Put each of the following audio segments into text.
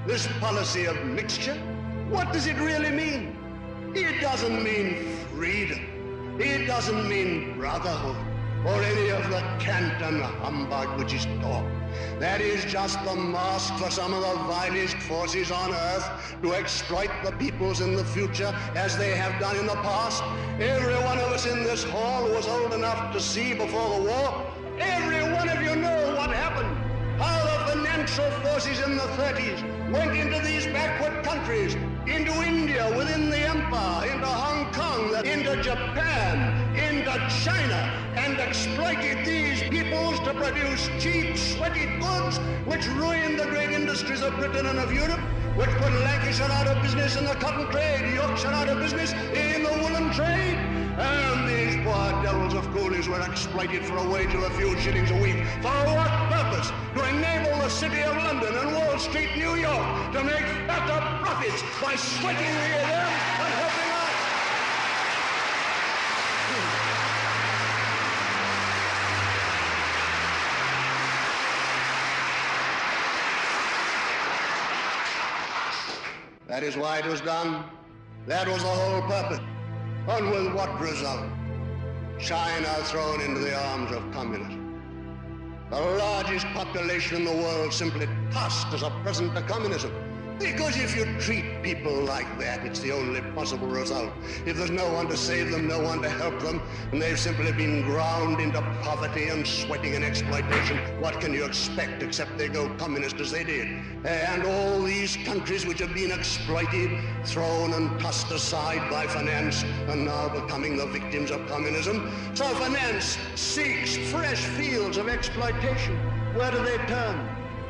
this policy of mixture, what does it really mean? It doesn't mean freedom. It doesn't mean brotherhood or any of the cant and humbug which is taught. That is just the mask for some of the vilest forces on earth to exploit the peoples in the future as they have done in the past. Every one of us in this hall was old enough to see before the war. Every one of you know what happened. How the financial forces in the 30s went into these backward countries, into India within the empire, into Hong Kong, into Japan, into China, and exploited these peoples to produce cheap, sweaty goods which ruined the great industries of Britain and of Europe, which put Lancashire out of business in the cotton trade, Yorkshire out of business in the woolen trade. And these poor devils of coolies were exploited for a wage of a few shillings a week. For what purpose? To enable the City of London and Wall Street, New York, to make fatter profits by sweating the them and helping us. That is why it was done. That was the whole purpose. And with what result? China thrown into the arms of communism. The largest population in the world simply tossed as a present to communism. Because if you treat people like that, it's the only possible result. If there's no one to save them, no one to help them, and they've simply been ground into poverty and sweating and exploitation, what can you expect except they go communist as they did? And all these countries which have been exploited, thrown and tossed aside by finance, are now becoming the victims of communism. So finance seeks fresh fields of exploitation. Where do they turn?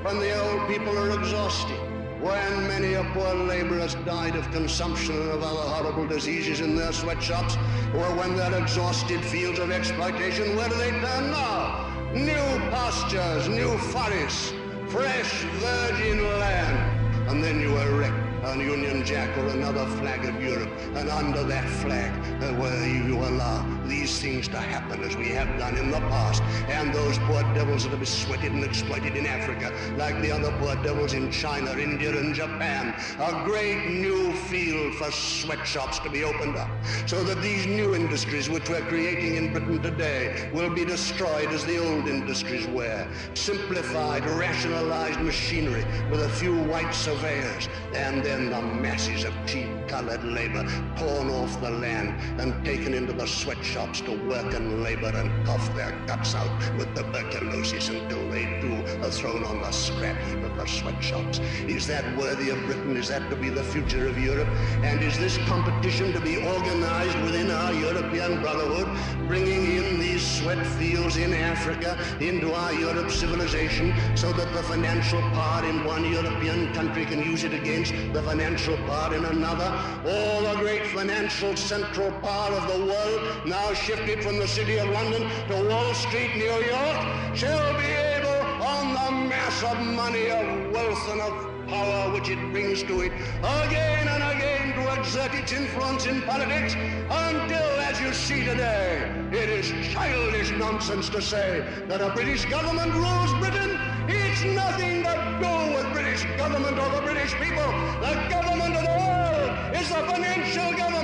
When the old people are exhausted. When many a poor laborer has died of consumption and of other horrible diseases in their sweatshops, or when they're exhausted fields of exploitation, where do they turn now? New pastures, new forests, fresh virgin land. And then you erect a Union Jack or another flag of Europe, and under that flag, where you allow these things to happen as we have done in the past, and those poor devils that have been sweated and exploited in Africa, like the other poor devils in China, India, and Japan, a great new field for sweatshops to be opened up, so that these new industries which we're creating in Britain today will be destroyed as the old industries were. Simplified, rationalized machinery with a few white surveyors, and then the masses of cheap colored labor torn off the land and taken into the sweatshops to work and labor and cough their guts out with tuberculosis until they too are thrown on the scrap heap of the sweatshops. Is that worthy of Britain? Is that to be the future of Europe? And is this competition to be organized within our European Brotherhood, bringing in these sweat fields in Africa into our Europe civilization so that the financial power in one European country can use it against the financial power in another? All the great financial central power of the world, now shifted from the City of London to Wall Street, New York, shall be able, on the mass of money, of wealth, and of power which it brings to it, again and again to exert its influence in politics, until, as you see today, it is childish nonsense to say that a British government rules Britain. It's nothing to do with British government or the British people. The government of the world is the financial government